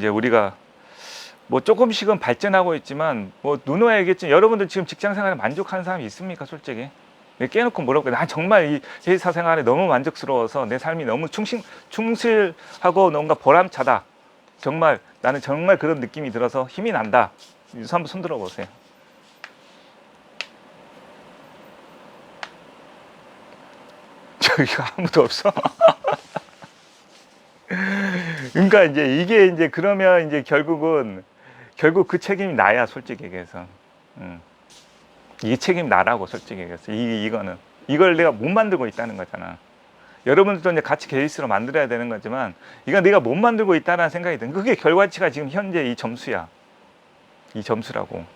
이제 우리가 뭐 조금씩은 발전하고 있지만 뭐 누누이 얘기했지만 여러분들 지금 직장 생활에 만족하는 사람이 있습니까 솔직히? 깨놓고 뭐라고 난 정말 이 회사 생활에 너무 만족스러워서 내 삶이 너무 충실하고 뭔가 보람차다, 정말 나는 정말 그런 느낌이 들어서 힘이 난다, 한번 손 들어 보세요. 저기 아무도 없어. 그러니까 이제 이게 이제 그러면 이제 결국 그 책임이 나야 솔직히 얘기해서. 이 책임 나라고 솔직히 얘기해서. 이거는 이걸 내가 못 만들고 있다는 거잖아. 여러분들도 이제 같이 케이스로 만들어야 되는 거지만 이건 내가 못 만들고 있다는 생각이 든, 그게 결과치가 지금 현재 이 점수야. 이 점수라고.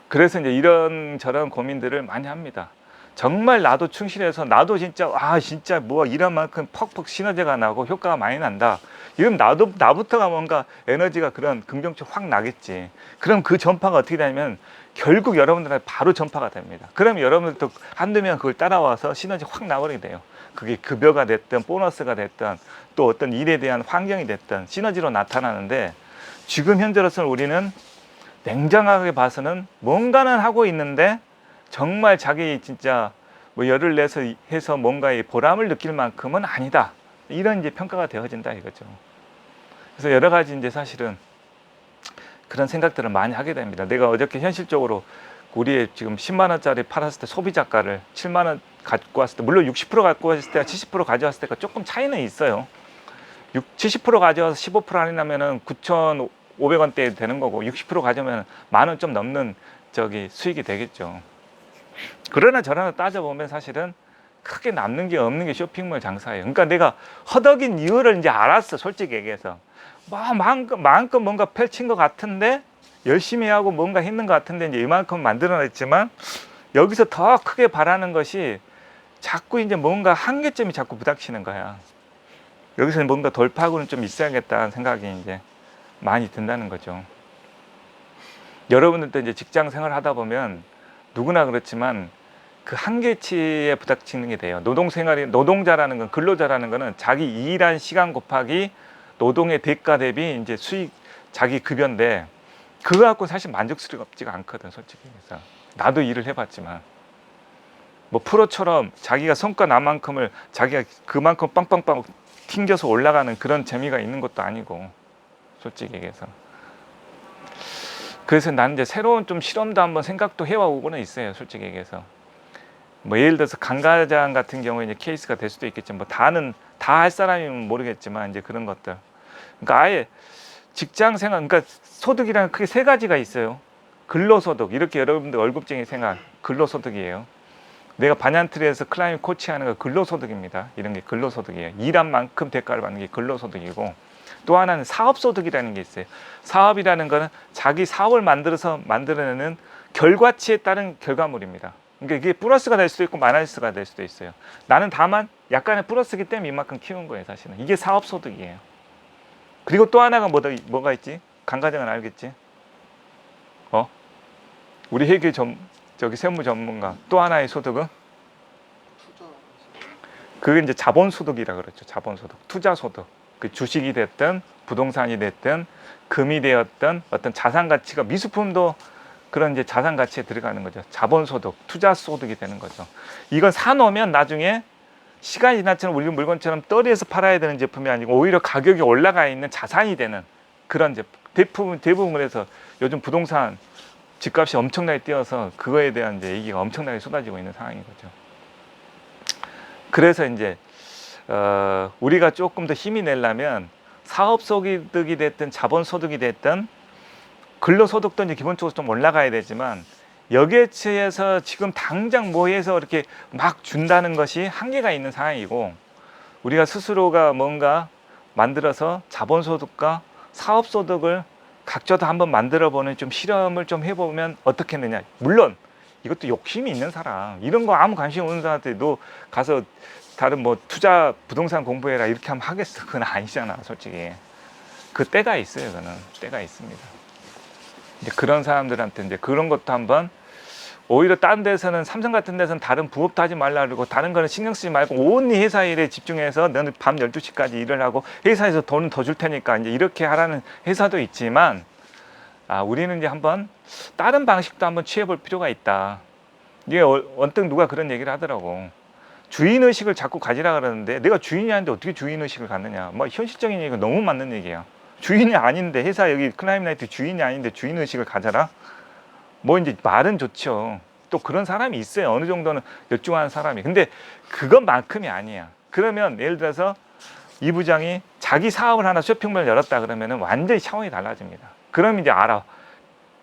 그래서 이제 이런저런 고민들을 많이 합니다. 정말 나도 충실해서 나도 진짜 뭐 이런 만큼 퍽퍽 시너지가 나고 효과가 많이 난다, 이러면 나부터가 뭔가 에너지가 그런 긍정적 확 나겠지. 그럼 그 전파가 어떻게 되냐면 결국 여러분들한테 바로 전파가 됩니다. 그러면 여러분들도 한두 명 그걸 따라와서 시너지 확 나버리게 돼요. 그게 급여가 됐든 보너스가 됐든 또 어떤 일에 대한 환경이 됐든 시너지로 나타나는데, 지금 현재로서는 우리는 냉정하게 봐서는 뭔가는 하고 있는데 정말 자기 진짜 뭐 열을 내서 해서 뭔가의 보람을 느낄 만큼은 아니다, 이런 이제 평가가 되어진다 이거죠. 그래서 여러 가지 이제 사실은 그런 생각들을 많이 하게 됩니다. 내가 어저께 현실적으로 우리의 지금 10만 원짜리 팔았을 때 소비자가를 7만 원 갖고 왔을 때, 물론 60% 갖고 왔을 때와 70% 가져왔을 때가 조금 차이는 있어요. 70% 가져와서 15% 할인하면은 9,500원대 되는 거고, 60% 가져오면 만 원 좀 넘는 저기 수익이 되겠죠. 그러나 저러나 따져보면 사실은 크게 남는 게 없는 게 쇼핑몰 장사예요. 그러니까 내가 허덕인 이유를 이제 알았어 솔직히 얘기해서. 뭐 마음껏 뭔가 펼친 것 같은데, 열심히 하고 뭔가 했는 것 같은데 이제 이만큼 만들어냈지만, 여기서 더 크게 바라는 것이 자꾸 이제 뭔가 한계점이 자꾸 부닥치는 거야. 여기서 뭔가 돌파구는 좀 있어야겠다는 생각이 이제 많이 든다는 거죠. 여러분들도 이제 직장 생활 하다 보면 누구나 그렇지만 그 한계치에 부닥치는 게 돼요. 노동자라는 건, 근로자라는 거는 자기 일한 시간 곱하기 노동의 대가 대비 이제 수익, 자기 급여인데, 그거 갖고 사실 만족스럽지가 않거든 솔직히. 그래서 나도 일을 해봤지만 뭐 프로처럼 자기가 성과 난 만큼을 자기가 그만큼 빵빵빵 튕겨서 올라가는 그런 재미가 있는 것도 아니고 솔직히 얘기해서. 그래서 나는 이제 새로운 좀 실험도 한번 생각도 해와오고는 있어요 솔직히 얘기해서. 뭐 예를 들어서 강가장 같은 경우에 이제 케이스가 될 수도 있겠지만, 뭐 다 할 사람이면 모르겠지만 이제 그런 것들. 그러니까 아예 직장 생활, 그러니까 소득이라는 크게 세 가지가 있어요. 근로소득, 이렇게 여러분들 월급쟁이 생활, 근로소득이에요. 내가 반얀트리에서 클라이밍 코치하는 거 근로소득입니다. 이런 게 근로소득이에요. 일한 만큼 대가를 받는 게 근로소득이고, 또 하나는 사업소득이라는 게 있어요. 사업이라는 거는 자기 사업을 만들어내는 결과치에 따른 결과물입니다. 그러니까 이게 플러스가 될 수도 있고 마이너스가 될 수도 있어요. 나는 다만 약간의 플러스기 때문에 이만큼 키운 거예요 사실은. 이게 사업소득이에요. 그리고 또 하나가 뭐가 있지? 강가정은 알겠지? 우리 회계 저기 세무 전문가 또 하나의 소득은? 그게 이제 자본소득이라 그랬죠. 자본소득, 투자소득. 그 주식이 됐든 부동산이 됐든 금이 되었든 어떤 자산 가치가, 미술품도 그런 이제 자산 가치에 들어가는 거죠. 자본소득, 투자소득이 되는 거죠. 이건 사놓으면 나중에 시간이 지나처럼 우리 물건처럼 떨이에서 팔아야 되는 제품이 아니고 오히려 가격이 올라가 있는 자산이 되는 그런 제품. 대부분 그래서 요즘 부동산 집값이 엄청나게 뛰어서 그거에 대한 이제 얘기가 엄청나게 쏟아지고 있는 상황인 거죠. 그래서 이제 우리가 조금 더 힘이 내려면 사업소득이 됐든 자본소득이 됐든 근로소득도 이제 기본적으로 좀 올라가야 되지만, 여기에 치해서 지금 당장 뭐 해서 이렇게 막 준다는 것이 한계가 있는 상황이고, 우리가 스스로가 뭔가 만들어서 자본소득과 사업소득을 각자도 한번 만들어보는 좀 실험을 좀 해보면 어떻겠느냐. 물론 이것도 욕심이 있는 사람, 이런 거 아무 관심 없는 사람한테 너 가서 다른 뭐 투자 부동산 공부해라 이렇게 하면 하겠어? 그건 아니잖아 솔직히. 그 때가 있어요. 그는 때가 있습니다. 이제 그런 사람들한테 이제 그런 것도 한번 오히려 다른 데서는 삼성 같은 데서는 다른 부업도 하지 말라 그러고 다른 거는 신경 쓰지 말고 온전히 회사 일에 집중해서 너는 밤 12시까지 일을 하고 회사에서 돈은 더 줄 테니까 이제 이렇게 하라는 회사도 있지만 우리는 이제 한번 다른 방식도 한번 취해 볼 필요가 있다. 이게 언뜻 누가 그런 얘기를 하더라고. 주인의식을 자꾸 가지라 그러는데 내가 주인이 아닌데 어떻게 주인의식을 갖느냐. 뭐 현실적인 얘기가 너무 맞는 얘기야. 주인이 아닌데 회사 여기 클라임라이트 주인이 아닌데 주인의식을 가져라. 뭐 이제 말은 좋죠. 또 그런 사람이 있어요. 어느 정도는 열중하는 사람이. 근데 그것만큼이 아니야. 그러면 예를 들어서 이 부장이 자기 사업을 하나 쇼핑몰 열었다 그러면은 완전히 차원이 달라집니다. 그럼 이제 알아.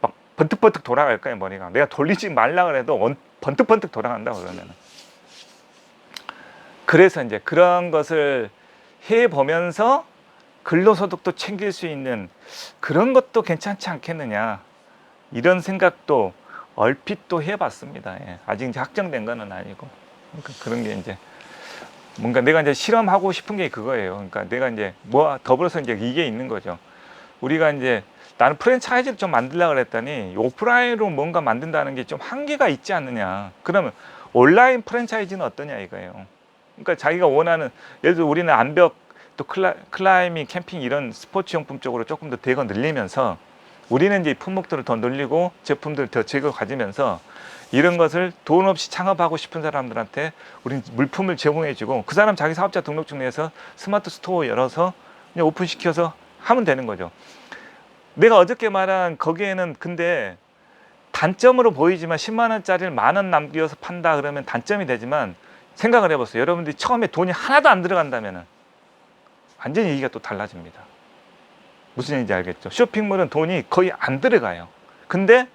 막 번뜩번뜩 돌아갈 거야 머리가. 내가 돌리지 말라 그래도 번뜩번뜩 돌아간다 그러면은. 그래서 이제 그런 것을 해 보면서 근로소득도 챙길 수 있는 그런 것도 괜찮지 않겠느냐. 이런 생각도 얼핏 또 해봤습니다. 예. 아직 이제 확정된 건 아니고. 그러니까 그런 게 이제 뭔가 내가 이제 실험하고 싶은 게 그거예요. 그러니까 내가 이제 뭐 더불어서 이제 이게 있는 거죠. 우리가 이제 나는 프랜차이즈를 좀 만들려고 그랬더니 오프라인으로 뭔가 만든다는 게 좀 한계가 있지 않느냐. 그러면 온라인 프랜차이즈는 어떠냐 이거예요. 그러니까 자기가 원하는 예를 들어 우리는 암벽 또 클라이밍 캠핑 이런 스포츠 용품 쪽으로 조금 더 대거 늘리면서 우리는 이제 품목들을 더 늘리고 제품들을 더 제거 가지면서 이런 것을 돈 없이 창업하고 싶은 사람들한테 우리는 물품을 제공해주고 그 사람 자기 사업자 등록증 내서 스마트 스토어 열어서 그냥 오픈시켜서 하면 되는 거죠. 내가 어저께 말한 거기에는 근데 단점으로 보이지만 10만 원짜리를 10,000원 남겨서 판다 그러면 단점이 되지만 생각을 해보세요. 여러분들이 처음에 돈이 하나도 안 들어간다면 완전히 얘기가 또 달라집니다. 무슨 얘기인지 알겠죠? 쇼핑몰은 돈이 거의 안 들어가요. 근데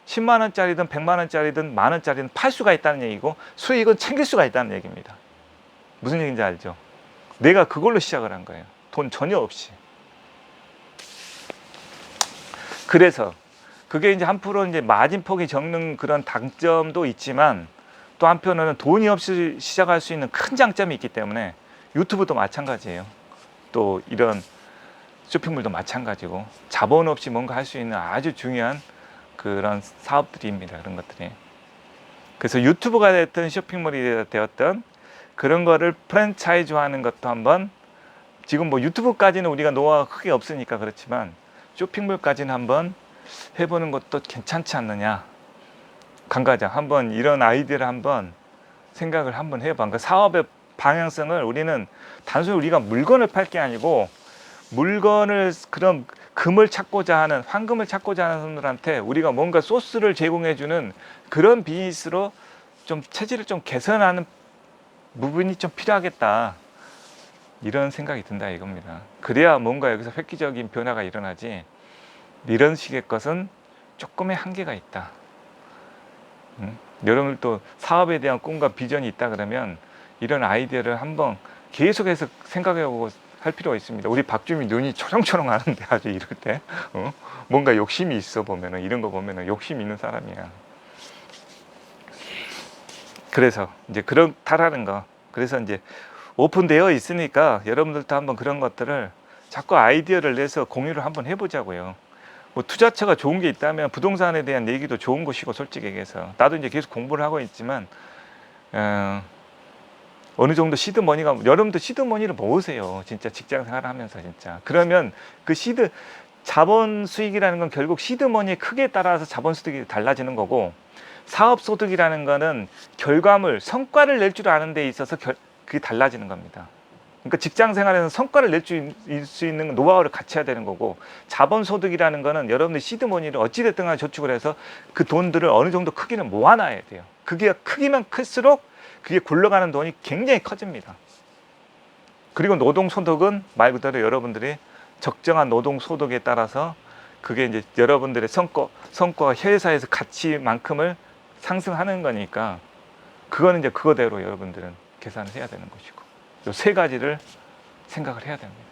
10만 원짜리든 100만 원짜리든 10,000원짜리든 팔 수가 있다는 얘기고 수익은 챙길 수가 있다는 얘기입니다. 무슨 얘기인지 알죠? 내가 그걸로 시작을 한 거예요. 돈 전혀 없이. 그래서 그게 이제 한편으로 이제 마진폭이 적는 그런 단점도 있지만 또 한편으로는 돈이 없이 시작할 수 있는 큰 장점이 있기 때문에 유튜브도 마찬가지예요. 또 이런 쇼핑몰도 마찬가지고 자본 없이 뭔가 할 수 있는 아주 중요한 그런 사업들입니다. 그런 것들이. 그래서 유튜브가 됐든 쇼핑몰이 되었든 그런 거를 프랜차이즈화하는 것도 한번 지금 뭐 유튜브까지는 우리가 노하우가 크게 없으니까 그렇지만 쇼핑몰까지는 한번 해보는 것도 괜찮지 않느냐. 강과장 한번 이런 아이디어를 한번 생각을 한번 해봐. 그러니까 사업의 방향성을 우리는 단순히 우리가 물건을 팔 게 아니고 물건을 그런 금을 찾고자 하는 황금을 찾고자 하는 분들한테 우리가 뭔가 소스를 제공해주는 그런 비즈니스로 좀 체질을 좀 개선하는 부분이 좀 필요하겠다. 이런 생각이 든다 이겁니다. 그래야 뭔가 여기서 획기적인 변화가 일어나지 이런 식의 것은 조금의 한계가 있다. 여러분들도 사업에 대한 꿈과 비전이 있다 그러면 이런 아이디어를 한번 계속해서 생각해보고 할 필요가 있습니다. 우리 박주미 눈이 초롱초롱 하는데 아주 이럴 때 뭔가 욕심이 있어 보면은 이런 거 보면은 욕심 있는 사람이야. 그래서 이제 그렇다라는 거. 그래서 이제 오픈되어 있으니까 여러분들도 한번 그런 것들을 자꾸 아이디어를 내서 공유를 한번 해보자고요. 뭐 투자처가 좋은 게 있다면 부동산에 대한 얘기도 좋은 곳이고 솔직히 얘기해서 나도 이제 계속 공부를 하고 있지만 어느 정도 시드머니가 여러분도 시드머니를 모으세요. 진짜 직장 생활하면서 진짜. 그러면 그 자본 수익이라는 건 결국 시드머니의 크기에 따라서 자본 수익이 달라지는 거고 사업 소득이라는 거는 결과물, 성과를 낼 줄 아는 데 있어서 그게 달라지는 겁니다. 그러니까 직장 생활에서 성과를 낼 수 있는 노하우를 같이 해야 되는 거고 자본 소득이라는 거는 여러분들 시드머니를 어찌됐든 간에 저축을 해서 그 돈들을 어느 정도 크기는 모아놔야 돼요. 그게 크기만 클수록 그게 굴러가는 돈이 굉장히 커집니다. 그리고 노동소득은 말 그대로 여러분들이 적정한 노동소득에 따라서 그게 이제 여러분들의 성과가 회사에서 가치만큼을 상승하는 거니까 그거는 이제 그거대로 여러분들은 계산을 해야 되는 것이고 이 세 가지를 생각을 해야 됩니다.